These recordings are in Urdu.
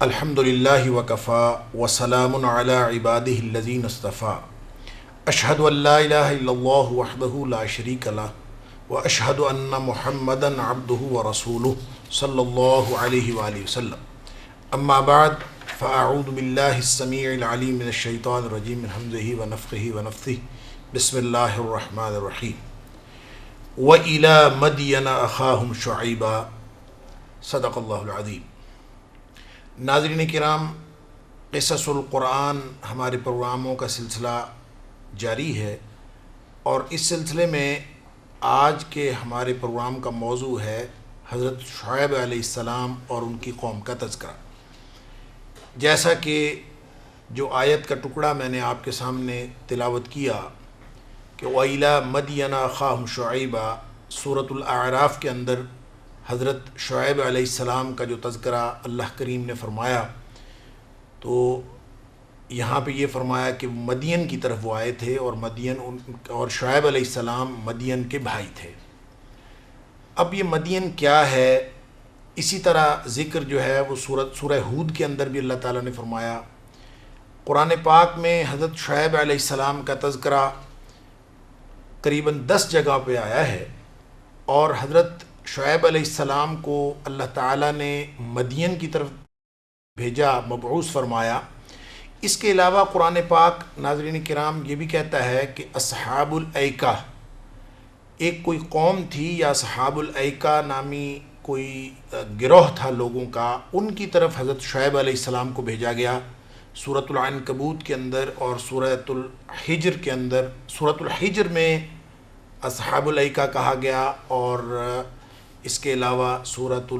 الحمدللہ وکفا وسلام علی عبادہ الذین اصطفیٰ اشہد ان لا الہ الا اللہ وحدہ لا شریک لہ واشہد ان محمدا عبدہ ورسولہ صلی اللہ علیہ وآلہ وسلم اما بعد فاعوذ باللہ السمیع العلیم من الشیطان الرجیم من ہمزہ ونفخہ ونفثہ بسم اللہ الرحمن الرحیم وَإِلَى مَدْيَنَ أَخَاهُمْ شُعَيْبًا صدق اللہ العظیم۔ ناظرین کرام، قصص القرآن ہمارے پروگراموں کا سلسلہ جاری ہے، اور اس سلسلے میں آج کے ہمارے پروگرام کا موضوع ہے حضرت شعیب علیہ السلام اور ان کی قوم کا تذکرہ۔ جیسا کہ جو آیت کا ٹکڑا میں نے آپ کے سامنے تلاوت کیا کہ وَإِلَى مَدْيَنَ أَخَاهُمْ شُعَيْبًا، سورۃ الاعراف کے اندر حضرت شعیب علیہ السلام کا جو تذکرہ اللہ کریم نے فرمایا، تو یہاں پہ یہ فرمایا کہ مدین کی طرف وہ آئے تھے، اور شعیب علیہ السلام مدین کے بھائی تھے۔ اب یہ مدین کیا ہے، اسی طرح ذکر جو ہے وہ سورہ ہود کے اندر بھی اللہ تعالیٰ نے فرمایا۔ قرآن پاک میں حضرت شعیب علیہ السلام کا تذکرہ قریباً 10 جگہ پہ آیا ہے، اور حضرت شعیب علیہ السلام کو اللہ تعالیٰ نے مدین کی طرف بھیجا، مبعوث فرمایا۔ اس کے علاوہ قرآن پاک ناظرین کرام یہ بھی کہتا ہے کہ اصحاب الایکہ، ایک کوئی قوم تھی یا اصحاب الایکہ نامی کوئی گروہ تھا لوگوں کا، ان کی طرف حضرت شعیب علیہ السلام کو بھیجا گیا۔ سورۃ العنکبوت کے اندر اور سورۃ الحجر کے اندر، سورۃ الحجر میں اصحاب الایکہ کہا گیا، اور اس کے علاوہ سورۃ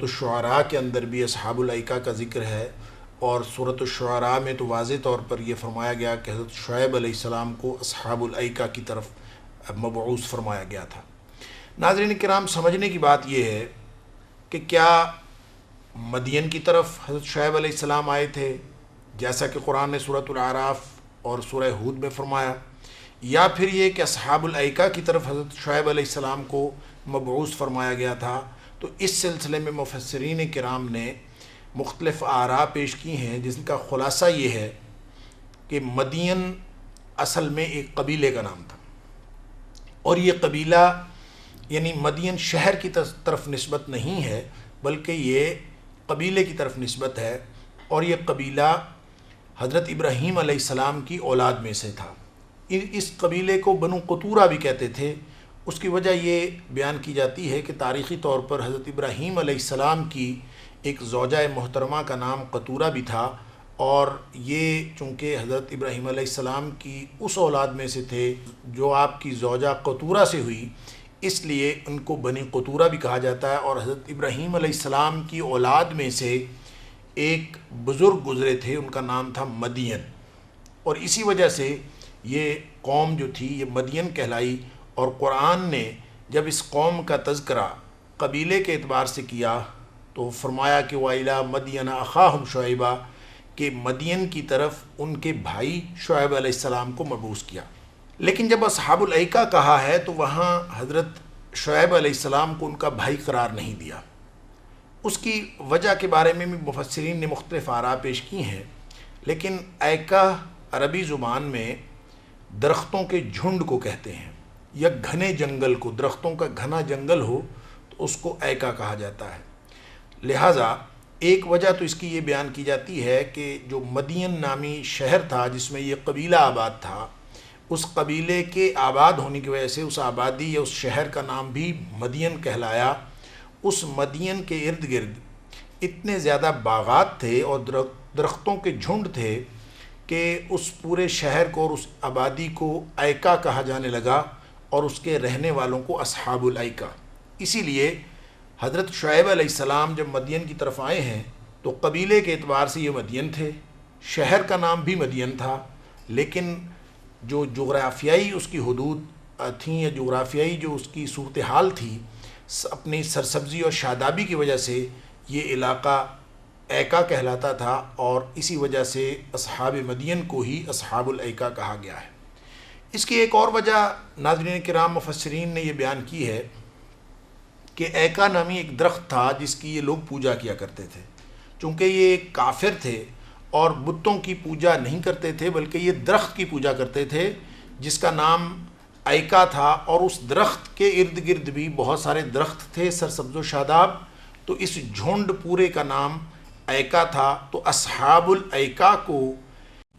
الشعراء کے اندر بھی اصحاب الایکہ کا ذکر ہے، اور سورۃ الشعراء میں تو واضح طور پر یہ فرمایا گیا کہ حضرت شعیب علیہ السلام کو اصحاب الایکہ کی طرف مبعوث فرمایا گیا تھا۔ ناظرین کرام، سمجھنے کی بات یہ ہے کہ کیا مدین کی طرف حضرت شعیب علیہ السلام آئے تھے جیسا کہ قرآن نے سورۃ الاعراف اور سورہ ہود میں فرمایا، یا پھر یہ کہ اصحاب الایکہ کی طرف حضرت شعیب علیہ السلام کو مبعوث فرمایا گیا تھا؟ تو اس سلسلے میں مفسرین کرام نے مختلف آراء پیش کی ہیں، جس کا خلاصہ یہ ہے کہ مدین اصل میں ایک قبیلے کا نام تھا، اور یہ قبیلہ یعنی مدین شہر کی طرف نسبت نہیں ہے، بلکہ یہ قبیلے کی طرف نسبت ہے، اور یہ قبیلہ حضرت ابراہیم علیہ السلام کی اولاد میں سے تھا۔ اس قبیلے کو بنو قطورہ بھی کہتے تھے۔ اس کی وجہ یہ بیان کی جاتی ہے کہ تاریخی طور پر حضرت ابراہیم علیہ السلام کی ایک زوجہ محترمہ کا نام قطورہ بھی تھا، اور یہ چونکہ حضرت ابراہیم علیہ السلام کی اس اولاد میں سے تھے جو آپ کی زوجہ قطورہ سے ہوئی، اس لیے ان کو بنی قطورہ بھی کہا جاتا ہے۔ اور حضرت ابراہیم علیہ السلام کی اولاد میں سے ایک بزرگ گزرے تھے، ان کا نام تھا مدین، اور اسی وجہ سے یہ قوم جو تھی یہ مدین کہلائی۔ اور قرآن نے جب اس قوم کا تذکرہ قبیلے کے اعتبار سے کیا تو فرمایا کہ وَإِلَى مَدْيَنَ أَخَاهُمْ شُعَيْبًا، کہ مدین کی طرف ان کے بھائی شعیب علیہ السلام کو مبعوث کیا۔ لیکن جب اصحاب الایکہ کہا ہے تو وہاں حضرت شعیب علیہ السلام کو ان کا بھائی قرار نہیں دیا۔ اس کی وجہ کے بارے میں بھی مفسرین نے مختلف آراء پیش کی ہیں، لیکن ایکہ عربی زبان میں درختوں کے جھنڈ کو کہتے ہیں، یا گھنے جنگل کو، درختوں کا گھنا جنگل ہو تو اس کو ایکا کہا جاتا ہے۔ لہٰذا ایک وجہ تو اس کی یہ بیان کی جاتی ہے کہ جو مدین نامی شہر تھا جس میں یہ قبیلہ آباد تھا، اس قبیلے کے آباد ہونے کی وجہ سے اس آبادی یا اس شہر کا نام بھی مدین کہلایا۔ اس مدین کے ارد گرد اتنے زیادہ باغات تھے اور درختوں کے جھنڈ تھے کہ اس پورے شہر کو اور اس آبادی کو ایکا کہا جانے لگا، اور اس کے رہنے والوں کو اصحاب الایکہ۔ اسی لیے حضرت شعیب علیہ السلام جب مدین کی طرف آئے ہیں تو قبیلے کے اعتبار سے یہ مدین تھے، شہر کا نام بھی مدین تھا، لیکن جو جغرافیائی اس کی حدود تھیں یا جغرافیائی جو اس کی صورتحال تھی، اپنی سرسبزی اور شادابی کی وجہ سے یہ علاقہ ایکا کہلاتا تھا، اور اسی وجہ سے اصحاب مدین کو ہی اصحاب الایکہ کہا گیا ہے۔ اس کی ایک اور وجہ ناظرین کرام مفسرین نے یہ بیان کی ہے کہ ایکا نامی ایک درخت تھا جس کی یہ لوگ پوجا کیا کرتے تھے۔ چونکہ یہ کافر تھے اور بتوں کی پوجا نہیں کرتے تھے بلکہ یہ درخت کی پوجا کرتے تھے جس کا نام ایکا تھا، اور اس درخت کے ارد گرد بھی بہت سارے درخت تھے سرسبز و شاداب، تو اس جھنڈ پورے کا نام ایکا تھا۔ تو اصحاب الایکا کو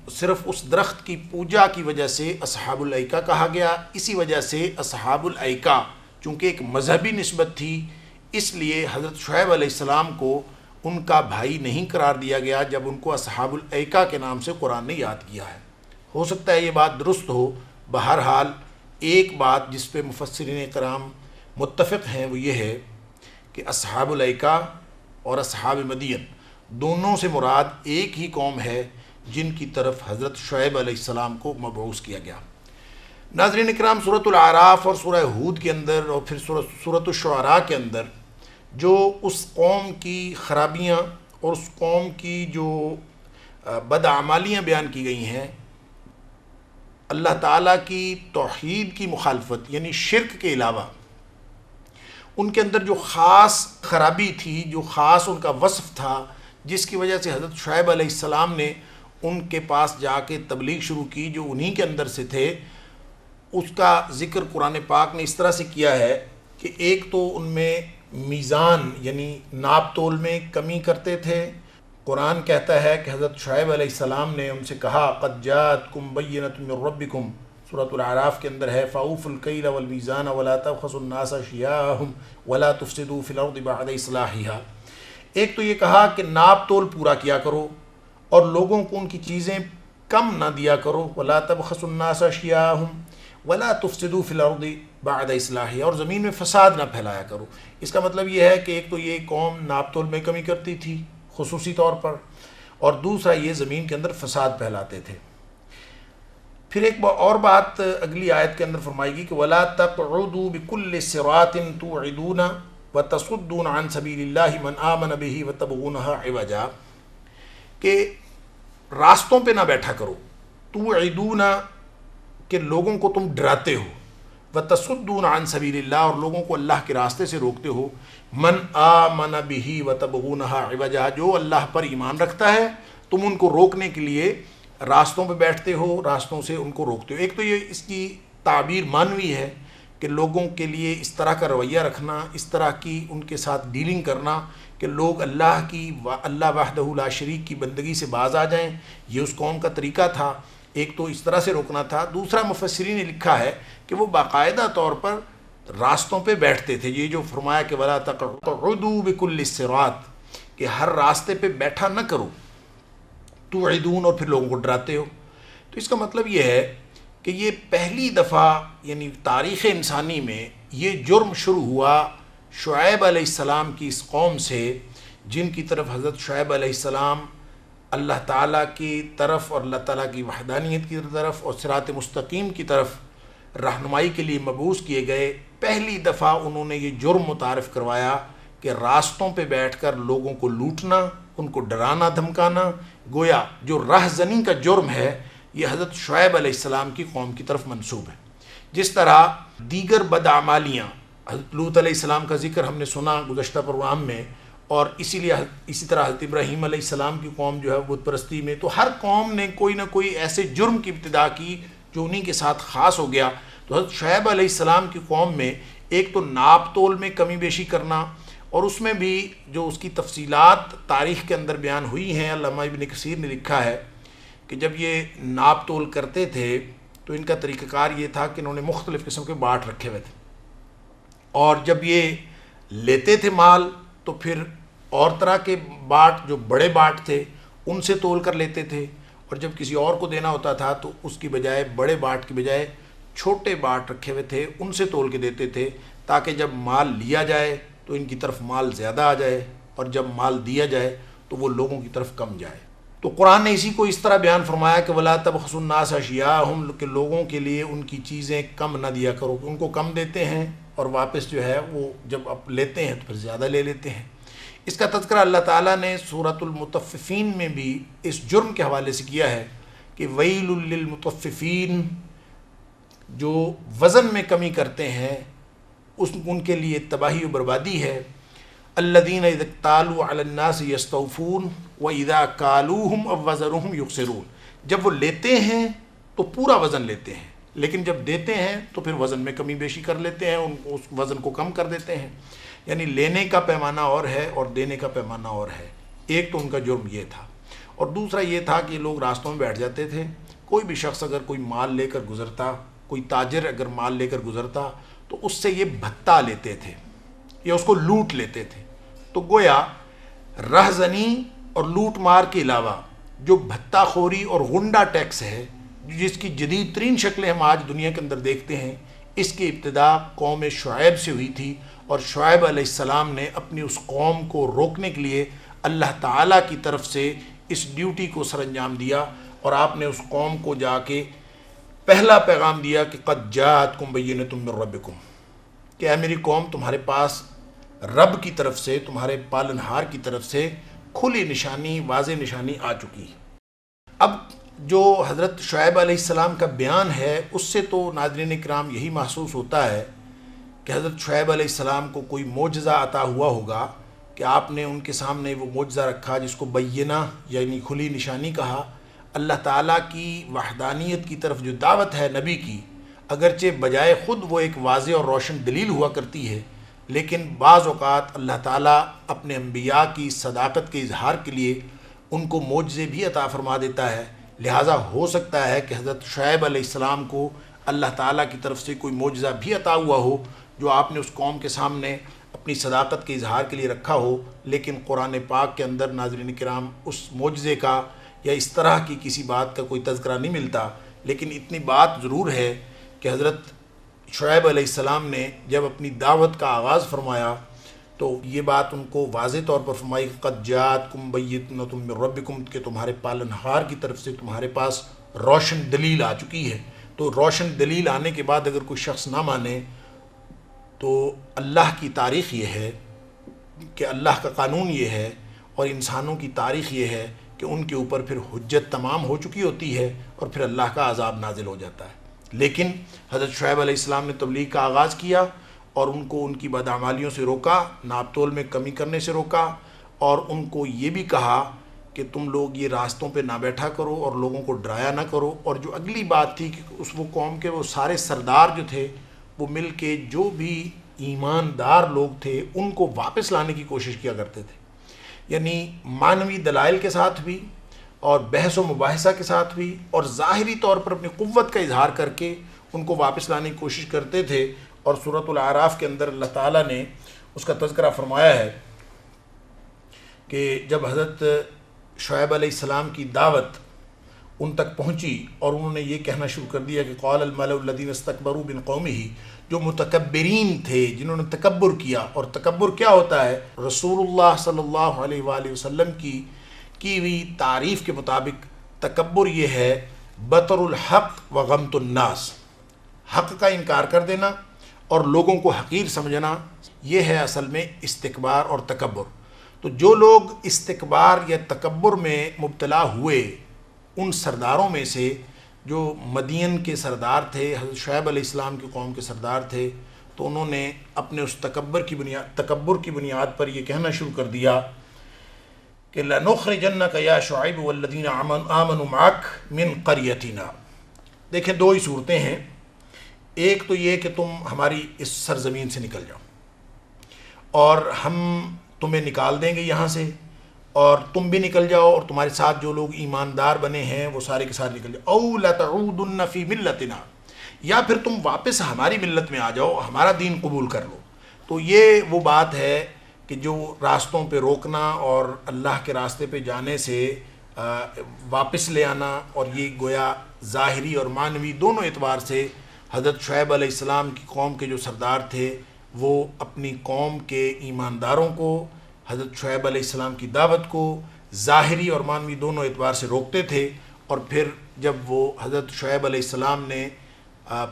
صرف اس درخت کی پوجا کی وجہ سے اصحاب الایکا کہا گیا۔ اسی وجہ سے اصحاب الایکا چونکہ ایک مذہبی نسبت تھی، اس لیے حضرت شعیب علیہ السلام کو ان کا بھائی نہیں قرار دیا گیا جب ان کو اصحاب الایکا کے نام سے قرآن نے یاد کیا ہے۔ ہو سکتا ہے یہ بات درست ہو، بہرحال ایک بات جس پہ مفسرین کرام متفق ہیں وہ یہ ہے کہ اصحاب الایکا اور اصحاب مدین دونوں سے مراد ایک ہی قوم ہے جن کی طرف حضرت شعیب علیہ السلام کو مبعوث کیا گیا۔ ناظرین کرام، سورۃ الاعراف اور سورہ ہود کے اندر اور پھر سورۃ الشعراء کے اندر جو اس قوم کی خرابیاں اور اس قوم کی جو بدعمالیاں بیان کی گئی ہیں، اللہ تعالیٰ کی توحید کی مخالفت یعنی شرک کے علاوہ ان کے اندر جو خاص خرابی تھی، جو خاص ان کا وصف تھا، جس کی وجہ سے حضرت شعیب علیہ السلام نے ان کے پاس جا کے تبلیغ شروع کی، جو انہی کے اندر سے تھے، اس کا ذکر قرآن پاک نے اس طرح سے کیا ہے کہ ایک تو ان میں میزان یعنی ناپ تول میں کمی کرتے تھے۔ قرآن کہتا ہے کہ حضرت شعیب علیہ السلام نے ان سے کہا قد جاءتکم بینۃ من ربکم، سورۃ الاعراف کے اندر ہے فاوفوا الکیل والمیزان ولا تبخسوا الناس اشیاءهم ولا تفسدوا فی الارض بعد اصلاحها۔ ایک تو یہ کہا کہ ناپ تول پورا کیا کرو اور لوگوں کو ان کی چیزیں کم نہ دیا کرو، ولا تبخسوا الناس اشیاءهم ولا تفسدوا فی الارض بعد اصلاحها، اور زمین میں فساد نہ پھیلایا کرو۔ اس کا مطلب یہ ہے کہ ایک تو یہ قوم ناپ تول میں کمی کرتی تھی خصوصی طور پر، اور دوسرا یہ زمین کے اندر فساد پھیلاتے تھے۔ پھر ایک اور بات اگلی آیت کے اندر فرمائے گی کہ ولا تقعدوا بكل صراط توعدون وتصدون عن سبیل اللہ من آمن به وتبغونها عوجا، کہ راستوں پہ نہ بیٹھا کرو، توعدون کہ لوگوں کو تم ڈراتے ہو، وتصدون عن سبیل اللہ اور لوگوں کو اللہ کے راستے سے روکتے ہو، من آمن به وتبغونها عوجا، جو اللہ پر ایمان رکھتا ہے تم ان کو روکنے کے لیے راستوں پہ بیٹھتے ہو، راستوں سے ان کو روکتے ہو۔ ایک تو یہ اس کی تعبیر معنوی ہے کہ لوگوں کے لیے اس طرح کا رویہ رکھنا، اس طرح کی ان کے ساتھ ڈیلنگ کرنا کہ لوگ اللہ وحدہ لا شریک کی بندگی سے باز آ جائیں، یہ اس قوم کا طریقہ تھا۔ ایک تو اس طرح سے روکنا تھا، دوسرا مفسرین نے لکھا ہے کہ وہ باقاعدہ طور پر راستوں پہ بیٹھتے تھے۔ یہ جو فرمایا کہ ولا تقعدوا بكل الصراط، کہ ہر راستے پہ بیٹھا نہ کرو، توعدون اور پھر لوگوں کو ڈراتے ہو۔ تو اس کا مطلب یہ ہے کہ یہ پہلی دفعہ یعنی تاریخ انسانی میں یہ جرم شروع ہوا شعیب علیہ السلام کی اس قوم سے، جن کی طرف حضرت شعیب علیہ السلام اللہ تعالیٰ کی طرف اور اللہ تعالیٰ کی وحدانیت کی طرف اور صراط مستقیم کی طرف رہنمائی کے لیے مبعوث کیے گئے۔ پہلی دفعہ انہوں نے یہ جرم متعارف کروایا کہ راستوں پہ بیٹھ کر لوگوں کو لوٹنا، ان کو ڈرانا دھمکانا، گویا جو رہزنی کا جرم ہے یہ حضرت شعیب علیہ السلام کی قوم کی طرف منسوب ہے۔ جس طرح دیگر بدعمالیاں، حضرت لوط علیہ السلام کا ذکر ہم نے سنا گزشتہ پروگرام میں، اور اسی طرح حضرت ابراہیم علیہ السلام کی قوم جو ہے بت پرستی میں، تو ہر قوم نے کوئی نہ کوئی ایسے جرم کی ابتدا کی جو انہی کے ساتھ خاص ہو گیا۔ تو حضرت شعیب علیہ السلام کی قوم میں ایک تو ناپ تول میں کمی بیشی کرنا، اور اس میں بھی جو اس کی تفصیلات تاریخ کے اندر بیان ہوئی ہیں، علامہ ابن کثیر نے لکھا ہے کہ جب یہ ناپ تول کرتے تھے تو ان کا طریقہ کار یہ تھا کہ انہوں نے مختلف قسم کے باٹ رکھے ہوئے تھے، اور جب یہ لیتے تھے مال تو پھر اور طرح کے باٹ جو بڑے باٹ تھے ان سے تول کر لیتے تھے، اور جب کسی اور کو دینا ہوتا تھا تو اس کی بجائے بڑے باٹ کی بجائے چھوٹے باٹ رکھے ہوئے تھے ان سے تول کے دیتے تھے، تاکہ جب مال لیا جائے تو ان کی طرف مال زیادہ آ جائے، اور جب مال دیا جائے تو وہ لوگوں کی طرف کم جائے۔ تو قرآن نے اسی کو اس طرح بیان فرمایا کہ ولا تبخسوا الناس اشیاءهم، کہ لوگوں کے لیے ان کی چیزیں کم نہ دیا کرو، ان کو کم دیتے ہیں اور واپس جو ہے وہ جب اب لیتے ہیں تو پھر زیادہ لے لیتے ہیں۔ اس کا تذکرہ اللہ تعالیٰ نے سورۃ المطففین میں بھی اس جرم کے حوالے سے کیا ہے کہ ویل للمطففین، جو وزن میں کمی کرتے ہیں ان کے لیے تباہی و بربادی ہے۔ الذین اذا اکتالوا علی الناس یستوفون واذا کالوہم او وزنوہم یخسرون، جب وہ لیتے ہیں تو پورا وزن لیتے ہیں، لیکن جب دیتے ہیں تو پھر وزن میں کمی بیشی کر لیتے ہیں، اس وزن کو کم کر دیتے ہیں۔ یعنی لینے کا پیمانہ اور ہے اور دینے کا پیمانہ اور ہے۔ ایک تو ان کا جرم یہ تھا، اور دوسرا یہ تھا کہ لوگ راستوں میں بیٹھ جاتے تھے، کوئی بھی شخص اگر کوئی مال لے کر گزرتا، کوئی تاجر اگر مال لے کر گزرتا تو اس سے یہ بھتہ لیتے تھے یا اس کو لوٹ لیتے تھے۔ تو گویا رہزنی اور لوٹ مار کے علاوہ جو بھتہ خوری اور غنڈہ ٹیکس ہے، جس کی جدید ترین شکلیں ہم آج دنیا کے اندر دیکھتے ہیں، اس کی ابتدا قوم شعیب سے ہوئی تھی، اور شعیب علیہ السلام نے اپنی اس قوم کو روکنے کے لیے اللہ تعالیٰ کی طرف سے اس ڈیوٹی کو سر انجام دیا، اور آپ نے اس قوم کو جا کے پہلا پیغام دیا کہ قد جاءتکم بینۃ من ربکم، کہ اے میری قوم، تمہارے پاس رب کی طرف سے، تمہارے پالنہار کی طرف سے کھلی نشانی، واضح نشانی آ چکی ہے۔ اب جو حضرت شعیب علیہ السلام کا بیان ہے، اس سے تو ناظرین کرام یہی محسوس ہوتا ہے کہ حضرت شعیب علیہ السلام کو کوئی معجزہ عطا ہوا ہوگا کہ آپ نے ان کے سامنے وہ معجزہ رکھا جس کو بینہ یعنی کھلی نشانی کہا۔ اللہ تعالیٰ کی وحدانیت کی طرف جو دعوت ہے نبی کی، اگرچہ بجائے خود وہ ایک واضح اور روشن دلیل ہوا کرتی ہے، لیکن بعض اوقات اللہ تعالیٰ اپنے انبیاء کی صداقت کے اظہار کے لیے ان کو معجزے بھی عطا فرما دیتا ہے۔ لہٰذا ہو سکتا ہے کہ حضرت شعیب علیہ السلام کو اللہ تعالیٰ کی طرف سے کوئی معجزہ بھی عطا ہوا ہو جو آپ نے اس قوم کے سامنے اپنی صداقت کے اظہار کے لیے رکھا ہو، لیکن قرآن پاک کے اندر ناظرین کرام اس معجزے کا یا اس طرح کی کسی بات کا کوئی تذکرہ نہیں ملتا۔ لیکن اتنی بات ضرور ہے کہ حضرت شعیب علیہ السلام نے جب اپنی دعوت کا آغاز فرمایا تو یہ بات ان کو واضح طور پر فرمائی، قد جاءتکم بینۃ من ربکم، کہ تمہارے پالنہار کی طرف سے تمہارے پاس روشن دلیل آ چکی ہے۔ تو روشن دلیل آنے کے بعد اگر کوئی شخص نہ مانے تو اللہ کی تاریخ یہ ہے کہ اللہ کا قانون یہ ہے، اور انسانوں کی تاریخ یہ ہے کہ ان کے اوپر پھر حجت تمام ہو چکی ہوتی ہے اور پھر اللہ کا عذاب نازل ہو جاتا ہے۔ لیکن حضرت شعیب علیہ السلام نے تبلیغ کا آغاز کیا اور ان کو ان کی بدعمالیوں سے روکا، ناپ تول میں کمی کرنے سے روکا، اور ان کو یہ بھی کہا کہ تم لوگ یہ راستوں پہ نہ بیٹھا کرو اور لوگوں کو ڈرایا نہ کرو۔ اور جو اگلی بات تھی کہ وہ قوم کے وہ سارے سردار جو تھے وہ مل کے جو بھی ایماندار لوگ تھے ان کو واپس لانے کی کوشش کیا کرتے تھے، یعنی معنوی دلائل کے ساتھ بھی اور بحث و مباحثہ کے ساتھ بھی، اور ظاہری طور پر اپنی قوت کا اظہار کر کے ان کو واپس لانے کی کوشش کرتے تھے۔ اور سورۃ الاعراف کے اندر اللہ تعالیٰ نے اس کا تذکرہ فرمایا ہے کہ جب حضرت شعیب علیہ السلام کی دعوت ان تک پہنچی اور انہوں نے یہ کہنا شروع کر دیا کہ قال الملأ الذین استکبروا من قومہ، جو متکبرین تھے جنہوں نے تکبر کیا، اور تکبر کیا ہوتا ہے؟ رسول اللہ صلی اللہ علیہ وآلہ وسلم کی ہوئی تعریف کے مطابق تکبر یہ ہے بطر الحق و غمت الناس، حق کا انکار کر دینا اور لوگوں کو حقیر سمجھنا، یہ ہے اصل میں استکبار اور تکبر۔ تو جو لوگ استکبار یا تکبر میں مبتلا ہوئے، ان سرداروں میں سے جو مدین کے سردار تھے، حضرت شعیب علیہ السلام کی قوم کے سردار تھے، تو انہوں نے اپنے اس تکبر کی بنیاد پر یہ کہنا شروع کر دیا کہ لَنُخْرِجَنَّكَ يَا شُعَيْبُ وَالَّذِينَ آمَنُوا مَعَكَ مِنْ قَرْيَتِنَا۔ دیکھیں دو ہی صورتیں ہیں، ایک تو یہ کہ تم ہماری اس سرزمین سے نکل جاؤ اور ہم تمہیں نکال دیں گے یہاں سے، اور تم بھی نکل جاؤ اور تمہارے ساتھ جو لوگ ایماندار بنے ہیں وہ سارے کے ساتھ نکل جاؤ، اَوْ لَتَعُودُنَّ فِي مِلَّتِنَا، یا پھر تم واپس ہماری ملت میں آ جاؤ، ہمارا دین قبول کر لو۔ تو یہ وہ بات ہے کہ جو راستوں پہ روکنا اور اللہ کے راستے پہ جانے سے واپس لے آنا، اور یہ گویا ظاہری اور معنوی دونوں اعتبار سے حضرت شعیب علیہ السلام کی قوم کے جو سردار تھے وہ اپنی قوم کے ایمانداروں کو، حضرت شعیب علیہ السلام کی دعوت کو ظاہری اور معنوی دونوں اعتبار سے روکتے تھے۔ اور پھر جب وہ حضرت شعیب علیہ السلام نے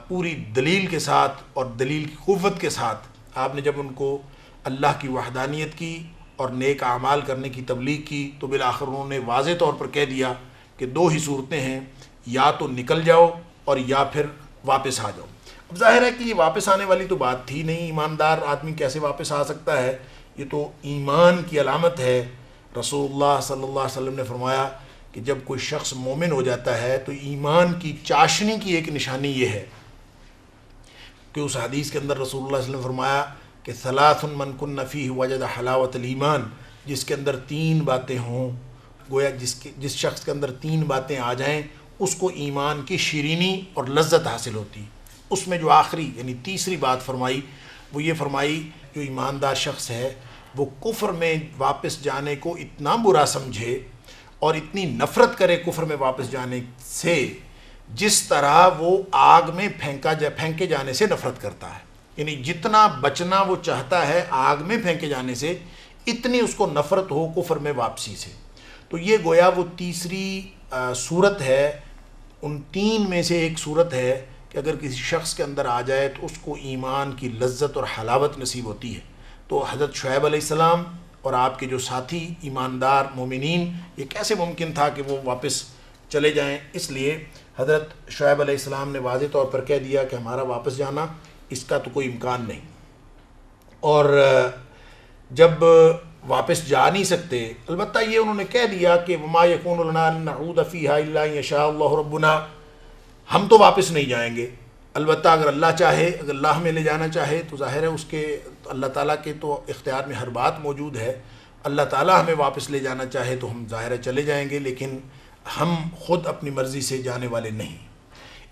پوری دلیل کے ساتھ اور دلیل کی قوت کے ساتھ آپ نے جب ان کو اللہ کی وحدانیت کی اور نیک اعمال کرنے کی تبلیغ کی، تو بالآخر انہوں نے واضح طور پر کہہ دیا کہ دو ہی صورتیں ہیں، یا تو نکل جاؤ اور یا پھر واپس آ جاؤ۔ اب ظاہر ہے کہ یہ واپس آنے والی تو بات تھی نہیں، ایماندار آدمی کیسے واپس آ سکتا ہے؟ یہ تو ایمان کی علامت ہے۔ رسول اللہ صلی اللہ علیہ وسلم نے فرمایا کہ جب کوئی شخص مومن ہو جاتا ہے تو ایمان کی چاشنی کی ایک نشانی یہ ہے کہ اس حدیث کے اندر رسول اللہ صلی اللہ علیہ وسلم نے فرمایا کہ ثلاث من کن فیہ وجد حلاوت الایمان، جس کے اندر 3 باتیں ہوں، گویا جس شخص کے اندر 3 باتیں آ جائیں اس کو ایمان کی شیرینی اور لذت حاصل ہوتی۔ اس میں جو آخری یعنی تیسری بات فرمائی وہ یہ فرمائی جو ایماندار شخص ہے وہ کفر میں واپس جانے کو اتنا برا سمجھے اور اتنی نفرت کرے کفر میں واپس جانے سے جس طرح وہ آگ میں پھینکے جانے سے نفرت کرتا ہے، یعنی جتنا بچنا وہ چاہتا ہے آگ میں پھینکے جانے سے، اتنی اس کو نفرت ہو کفر میں واپسی سے۔ تو یہ گویا وہ تیسری صورت ہے، ان 3 میں سے ایک صورت ہے کہ اگر کسی شخص کے اندر آ جائے تو اس کو ایمان کی لذت اور حلاوت نصیب ہوتی ہے۔ تو حضرت شعیب علیہ السلام اور آپ کے جو ساتھی ایماندار مومنین، یہ کیسے ممکن تھا کہ وہ واپس چلے جائیں؟ اس لیے حضرت شعیب علیہ السلام نے واضح طور پر کہہ دیا کہ ہمارا واپس جانا اس کا تو کوئی امکان نہیں، اور جب واپس جا نہیں سکتے، البتہ یہ انہوں نے کہہ دیا کہ وما یکون لنا ان نعود فیہا الا ان یشاء اللہ ربنا، ہم تو واپس نہیں جائیں گے، البتہ اگر اللہ چاہے، اگر اللہ ہمیں لے جانا چاہے تو ظاہر ہے اس کے اللہ تعالیٰ کے تو اختیار میں ہر بات موجود ہے، اللہ تعالیٰ ہمیں واپس لے جانا چاہے تو ہم ظاہر ہے چلے جائیں گے، لیکن ہم خود اپنی مرضی سے جانے والے نہیں۔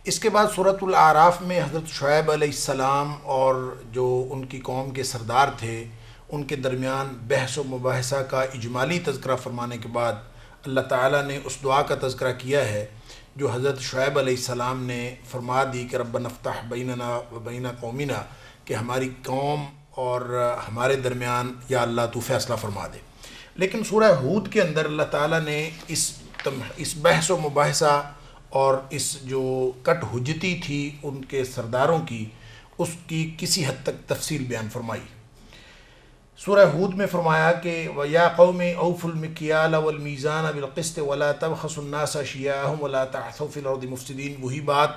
اس کے بعد سورۃ الاعراف میں حضرت شعیب علیہ السلام اور جو ان کی قوم کے سردار تھے ان کے درمیان بحث و مباحثہ کا اجمالی تذکرہ فرمانے کے بعد اللہ تعالیٰ نے اس دعا کا تذکرہ کیا ہے جو حضرت شعیب علیہ السلام نے فرما دی کہ ربنا افتح بیننا و بین قومنا، کہ ہماری قوم اور ہمارے درمیان یا اللہ تو فیصلہ فرما دے۔ لیکن سورہ ہود کے اندر اللہ تعالیٰ نے اس بحث و مباحثہ اور اس جو کٹ حجتی تھی ان کے سرداروں کی، اس کی کسی حد تک تفصیل بیان فرمائی۔ سورہ ہود میں فرمایا کہ وَيَا قَوْمِ أَوْفُوا الْمِكْيَالَ وَالْمِيزَانَ بِالْقِسْطِ وَلَا تَبْخَسُوا النَّاسَ أَشْيَاءَهُمْ وَلَا تَعْثَوْا فِي الْأَرْضِ مُفْسِدِينَ، وہی بات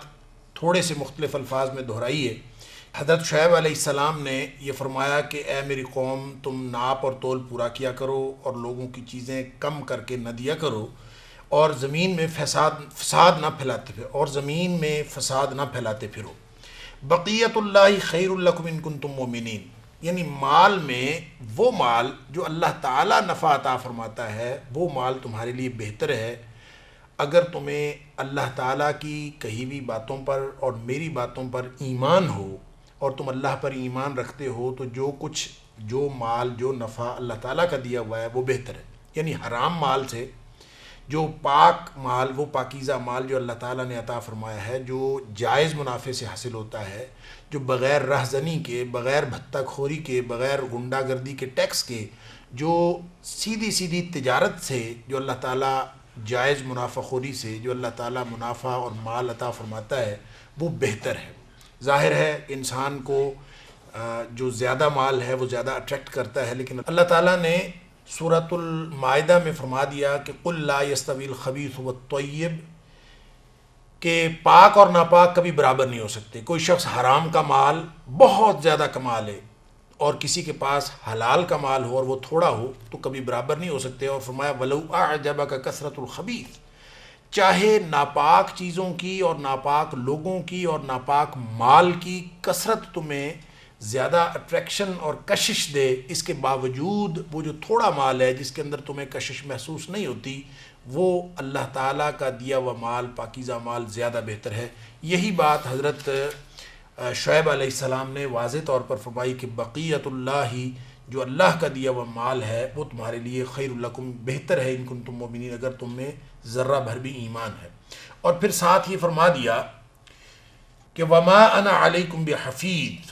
تھوڑے سے مختلف الفاظ میں دہرائی ہے۔ حضرت شعیب علیہ السلام نے یہ فرمایا کہ اے میری قوم، تم ناپ اور تول پورا کیا کرو اور لوگوں کی چیزیں کم کر کے نہ دیا کرو، اور زمین میں فساد نہ پھیلاتے پھرو۔ بقیت اللہ خیر لکم ان کنتم مومنین، یعنی مال میں وہ مال جو اللہ تعالیٰ نفع عطا فرماتا ہے وہ مال تمہارے لیے بہتر ہے اگر تمہیں اللہ تعالیٰ کی کہی ہوئی باتوں پر اور میری باتوں پر ایمان ہو اور تم اللہ پر ایمان رکھتے ہو، تو جو مال جو نفع اللہ تعالیٰ کا دیا ہوا ہے وہ بہتر ہے۔ یعنی حرام مال سے جو پاک مال، وہ پاکیزہ مال جو اللہ تعالیٰ نے عطا فرمایا ہے، جو جائز منافع سے حاصل ہوتا ہے، جو بغیر رہزنی کے، بغیر بھتہ خوری کے، بغیر غنڈہ گردی کے ٹیکس کے، جو سیدھی تجارت سے، جو اللہ تعالیٰ جائز منافع خوری سے جو اللہ تعالیٰ منافع اور مال عطا فرماتا ہے وہ بہتر ہے۔ ظاہر ہے انسان کو جو زیادہ مال ہے وہ زیادہ اٹریکٹ کرتا ہے، لیکن اللہ تعالیٰ نے سورۃ المائدہ میں فرما دیا کہ قل لا یستوی الخبیث والطیب، کہ پاک اور ناپاک کبھی برابر نہیں ہو سکتے۔ کوئی شخص حرام کا مال بہت زیادہ کما لے اور کسی کے پاس حلال کا مال ہو اور وہ تھوڑا ہو تو کبھی برابر نہیں ہو سکتے۔ اور فرمایا وَلَوْ أَعْجَبَكَ كَثْرَةُ الْخَبِيثِ، چاہے ناپاک چیزوں کی اور ناپاک لوگوں کی اور ناپاک مال کی کثرت تمہیں زیادہ اٹریکشن اور کشش دے، اس کے باوجود وہ جو تھوڑا مال ہے جس کے اندر تمہیں کشش محسوس نہیں ہوتی، وہ اللہ تعالیٰ کا دیا ہوا مال، پاکیزہ مال زیادہ بہتر ہے۔ یہی بات حضرت شعیب علیہ السلام نے واضح طور پر فرمائی کہ بقیت اللہ، جو اللہ کا دیا ہوا مال ہے وہ تمہارے لیے خیر لکم، بہتر ہے ان کنتم مومنین، اگر تم میں ذرہ بھر بھی ایمان ہے۔ اور پھر ساتھ یہ فرما دیا کہ وما انا علیکم بحفیظ،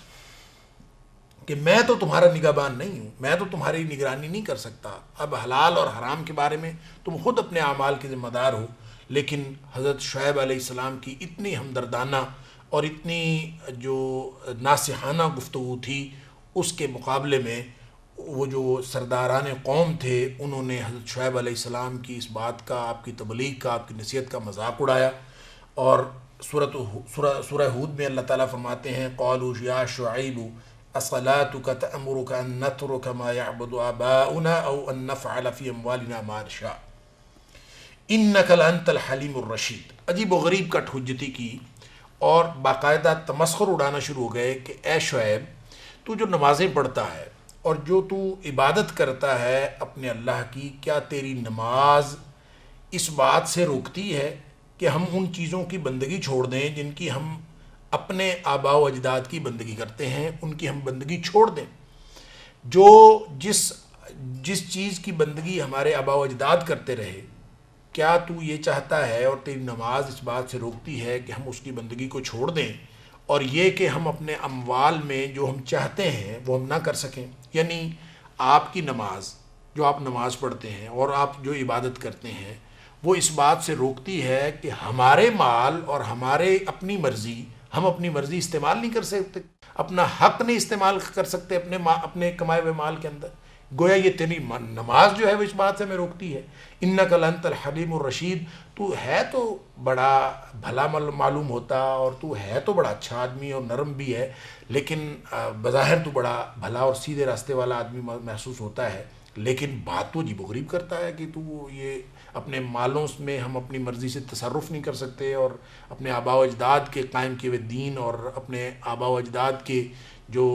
کہ میں تو تمہارا نگہبان نہیں ہوں، میں تو تمہاری نگرانی نہیں کر سکتا۔ اب حلال اور حرام کے بارے میں تم خود اپنے اعمال کے ذمہ دار ہو، لیکن حضرت شعیب علیہ السلام کی اتنی ہمدردانہ اور اتنی جو ناصحانہ گفتگو تھی، اس کے مقابلے میں وہ جو سرداران قوم تھے انہوں نے حضرت شعیب علیہ السلام کی اس بات کا، آپ کی تبلیغ کا، آپ کی نصیحت کا مذاق اڑایا۔ اور سورہ ہود میں اللہ تعالیٰ فرماتے ہیں قالوا یا شعیب اصلاتک تأمرک ان نترک ما یعبد آباؤنا او ان نفعل فی اموالنا ما نشاء انک لانت الحلیم الرشید. عجیب و غریب کٹ حجتی کی اور باقاعدہ تمسخر اڑانا شروع ہو گئے کہ اے شعیب، تو جو نمازیں پڑھتا ہے اور جو تو عبادت کرتا ہے اپنے اللہ کی، کیا تیری نماز اس بات سے روکتی ہے کہ ہم ان چیزوں کی بندگی چھوڑ دیں جن کی ہم اپنے آباء و اجداد کی بندگی کرتے ہیں، ان کی ہم بندگی چھوڑ دیں؟ جو جس چیز کی بندگی ہمارے آباء و اجداد کرتے رہے، کیا تو یہ چاہتا ہے اور تیری نماز اس بات سے روکتی ہے کہ ہم اس کی بندگی کو چھوڑ دیں، اور یہ کہ ہم اپنے اموال میں جو ہم چاہتے ہیں وہ ہم نہ کر سکیں؟ یعنی آپ کی نماز، جو آپ نماز پڑھتے ہیں اور آپ جو عبادت کرتے ہیں، وہ اس بات سے روکتی ہے کہ ہمارے مال اور ہمارے اپنی مرضی، ہم اپنی مرضی استعمال نہیں کر سکتے، اپنا حق نہیں استعمال کر سکتے اپنے کمائے ہوئے مال کے اندر. گویا یہ تیری نماز جو ہے وہ اس بات سے ہمیں روکتی ہے. انک لانت الحلیم الرشید، تو ہے تو بڑا بھلا معلوم ہوتا اور تو ہے تو بڑا اچھا آدمی اور نرم بھی ہے، لیکن بظاہر تو بڑا بھلا اور سیدھے راستے والا آدمی محسوس ہوتا ہے، لیکن بات تو عجیب و غریب کرتا ہے کہ تو یہ اپنے مالوں میں ہم اپنی مرضی سے تصرف نہیں کر سکتے، اور اپنے آباء و اجداد کے قائم کیے ہوئے دین اور اپنے آباء و اجداد کے جو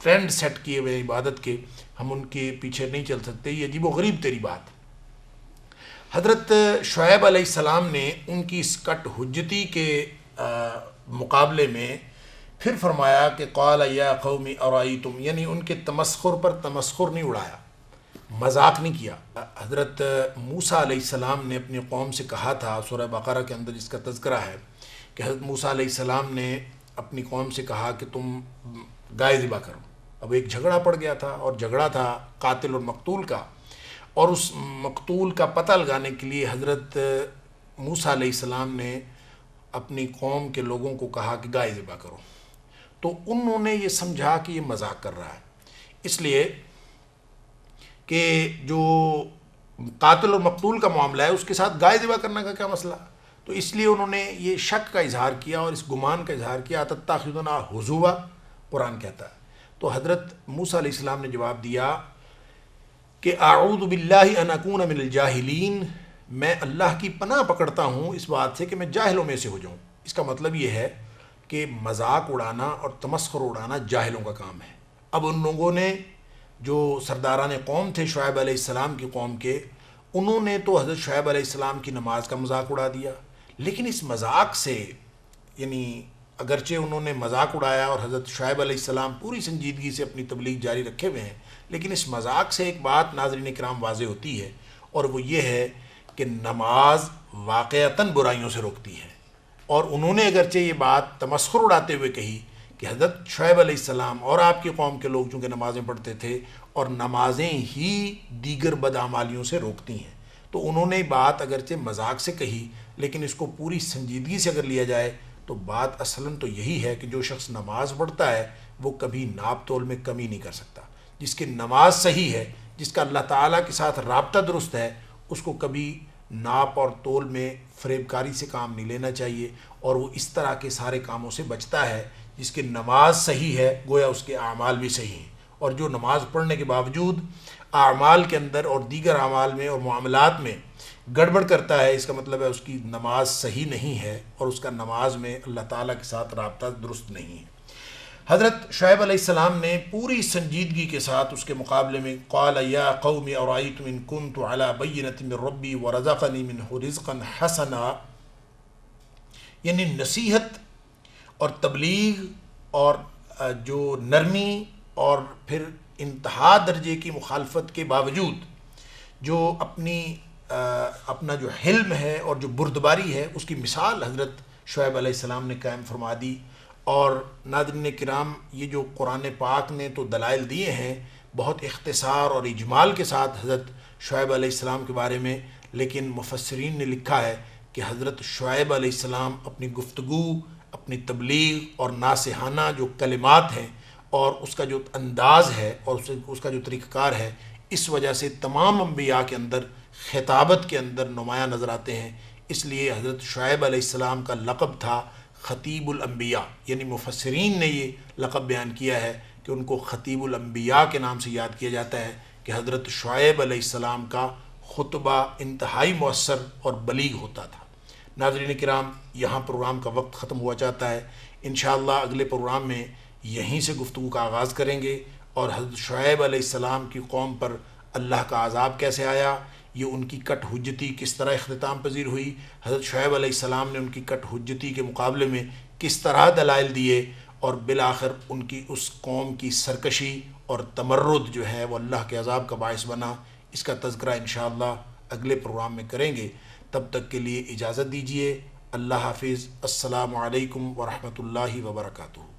ٹرینڈ سیٹ کیے ہوئے عبادت کے، ہم ان کے پیچھے نہیں چل سکتے. یہ عجیب و غریب تیری بات. حضرت شعیب علیہ السلام نے ان کی اس کٹ حجتی کے مقابلے میں پھر فرمایا کہ قال یا قوم ارائیتم، یعنی ان کے تمسخر پر تمسخر نہیں اڑایا، مذاق نہیں کیا. حضرت موسیٰ علیہ السلام نے اپنی قوم سے کہا تھا، سورہ بقرہ کے اندر اس کا تذکرہ ہے کہ حضرت موسیٰ علیہ السلام نے اپنی قوم سے کہا کہ تم گائے ذبح کرو. اب ایک جھگڑا پڑ گیا تھا، اور جھگڑا تھا قاتل اور مقتول کا، اور اس مقتول کا پتہ لگانے کے لیے حضرت موسیٰ علیہ السلام نے اپنی قوم کے لوگوں کو کہا کہ گائے ذبح کرو. تو انہوں نے یہ سمجھا کہ یہ مذاق کر رہا ہے، اس لیے کہ جو قاتل اور مقتول کا معاملہ ہے اس کے ساتھ گائے ذبح کرنے کا کیا مسئلہ. تو اس لیے انہوں نے یہ شک کا اظہار کیا اور اس گمان کا اظہار کیا. تتخذنا ہزوا، قرآن کہتا ہے. تو حضرت موسیٰ علیہ السلام نے جواب دیا کہ اعوذ باللہ ان اکون من الجاہلین، میں اللہ کی پناہ پکڑتا ہوں اس بات سے کہ میں جاہلوں میں سے ہو جاؤں. اس کا مطلب یہ ہے کہ مذاق اڑانا اور تمسخر اڑانا جاہلوں کا کام ہے. اب ان لوگوں نے جو سرداران قوم تھے شعیب علیہ السلام کی قوم کے، انہوں نے تو حضرت شعیب علیہ السلام کی نماز کا مذاق اڑا دیا، لیکن اس مذاق سے، یعنی اگرچہ انہوں نے مذاق اڑایا اور حضرت شعیب علیہ السلام پوری سنجیدگی سے اپنی تبلیغ جاری رکھے ہوئے ہیں، لیکن اس مذاق سے ایک بات ناظرین کرام واضح ہوتی ہے، اور وہ یہ ہے کہ نماز واقعتاً برائیوں سے روکتی ہے. اور انہوں نے اگرچہ یہ بات تمسخر اڑاتے ہوئے کہی کہ حضرت شعیب علیہ السلام اور آپ کی قوم کے لوگ چونکہ نمازیں پڑھتے تھے اور نمازیں ہی دیگر بدعمالیوں سے روکتی ہیں، تو انہوں نے بات اگرچہ مذاق سے کہی، لیکن اس کو پوری سنجیدگی سے اگر لیا جائے تو بات اصلاً تو یہی ہے کہ جو شخص نماز پڑھتا ہے وہ کبھی ناپ تول میں کمی نہیں کر سکتا. جس کی نماز صحیح ہے، جس کا اللہ تعالیٰ کے ساتھ رابطہ درست ہے، اس کو کبھی ناپ اور تول میں فریب کاری سے کام نہیں لینا چاہیے، اور وہ اس طرح کے سارے کاموں سے بچتا ہے. جس کی نماز صحیح ہے گویا اس کے اعمال بھی صحیح ہیں، اور جو نماز پڑھنے کے باوجود اعمال کے اندر اور دیگر اعمال میں اور معاملات میں گڑبڑ کرتا ہے، اس کا مطلب ہے اس کی نماز صحیح نہیں ہے اور اس کا نماز میں اللہ تعالیٰ کے ساتھ رابطہ درست نہیں ہے. حضرت شعیب علیہ السلام نے پوری سنجیدگی کے ساتھ اس کے مقابلے میں قال یا قوم ارائیتم ان کنت علی بینۃ من ربی ورزقنی منہ رزقا حسنا، یعنی نصیحت اور تبلیغ اور جو نرمی اور پھر انتہا درجے کی مخالفت کے باوجود جو اپنا جو حلم ہے اور جو بردباری ہے، اس کی مثال حضرت شعیب علیہ السلام نے قائم فرما دی. اور ناظرین کرام، یہ جو قرآن پاک نے تو دلائل دیے ہیں بہت اختصار اور اجمال کے ساتھ حضرت شعیب علیہ السلام کے بارے میں، لیکن مفسرین نے لکھا ہے کہ حضرت شعیب علیہ السلام اپنی گفتگو، اپنی تبلیغ اور ناصحانہ جو کلمات ہیں اور اس کا جو انداز ہے اور اس کا جو طریقہ کار ہے، اس وجہ سے تمام انبیاء کے اندر خطابت کے اندر نمایاں نظر آتے ہیں. اس لیے حضرت شعیب علیہ السلام کا لقب تھا خطیب الانبیاء، یعنی مفسرین نے یہ لقب بیان کیا ہے کہ ان کو خطیب الانبیاء کے نام سے یاد کیا جاتا ہے کہ حضرت شعیب علیہ السلام کا خطبہ انتہائی مؤثر اور بلیغ ہوتا تھا۔ ناظرین کرام، یہاں پروگرام کا وقت ختم ہوا چاہتا ہے، انشاءاللہ اگلے پروگرام میں یہیں سے گفتگو کا آغاز کریں گے، اور حضرت شعیب علیہ السلام کی قوم پر اللہ کا عذاب کیسے آیا، یہ ان کی کٹ حجتی کس طرح اختتام پذیر ہوئی، حضرت شعیب علیہ السلام نے ان کی کٹ حجتی کے مقابلے میں کس طرح دلائل دیے، اور بالآخر ان کی اس قوم کی سرکشی اور تمرد جو ہے وہ اللہ کے عذاب کا باعث بنا، اس کا تذکرہ انشاءاللہ اگلے پروگرام میں کریں گے۔ تب تک کے لیے اجازت دیجیے، اللہ حافظ، السلام علیکم ورحمۃ اللہ وبرکاتہ۔